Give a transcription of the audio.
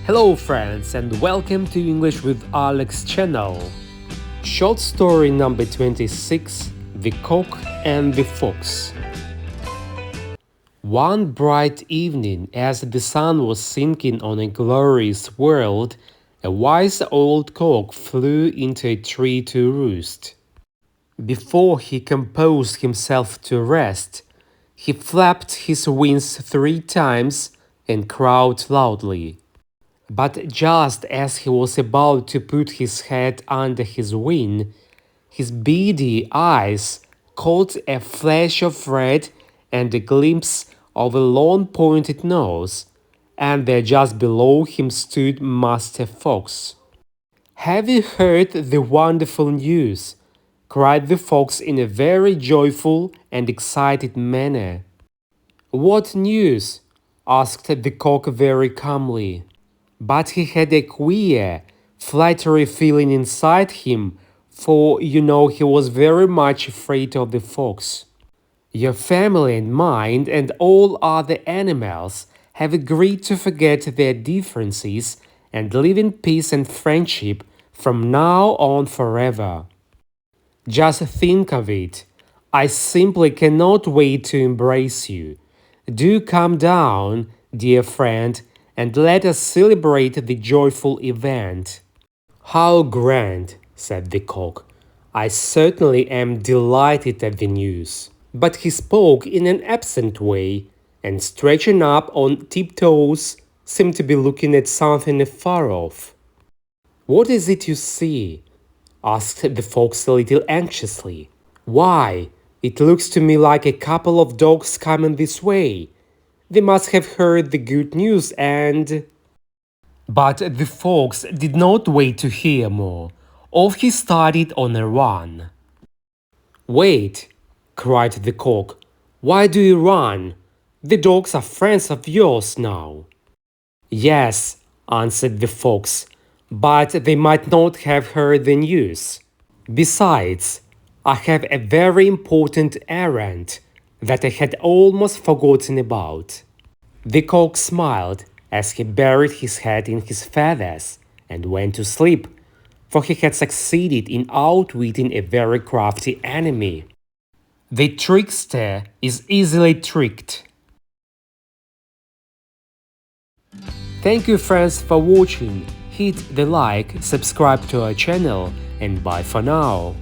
Hello friends and welcome to English with Alex channel. Short story number 26, The Cock and the Fox. One bright evening, as the sun was sinking on a glorious world, a wise old cock flew into a tree to roost. Before he composed himself to rest, he flapped his wings 3 times and crowed loudly. But just as he was about to put his head under his wing, his beady eyes caught a flash of red and a glimpse of a long pointed nose, and there just below him stood Master Fox. "Have you heard the wonderful news?" cried the fox in a very joyful and excited manner. "What news?" asked the cock very calmly. But he had a queer, fluttery feeling inside him, for he was very much afraid of the fox. "Your family and mine and all other animals have agreed to forget their differences and live in peace and friendship from now on forever. Just think of it. I simply cannot wait to embrace you. Do come down, dear friend, and let us celebrate the joyful event." "How grand," said the cock. "I certainly am delighted at the news." But he spoke in an absent way, and stretching up on tiptoes, seemed to be looking at something afar off. "What is it you see?" asked the fox a little anxiously. "Why, it looks to me like a couple of dogs coming this way. They must have heard the good news and—" But the fox did not wait to hear more. Off he started on a run. "Wait!" cried the cock. "Why do you run? The dogs are friends of yours now." "Yes," answered the fox, "but they might not have heard the news. Besides, I have a very important errand that I had almost forgotten about." The cock smiled as he buried his head in his feathers and went to sleep, for he had succeeded in outwitting a very crafty enemy. The trickster is easily tricked. Thank you friends for watching. Hit the like, subscribe to our channel, and bye for now.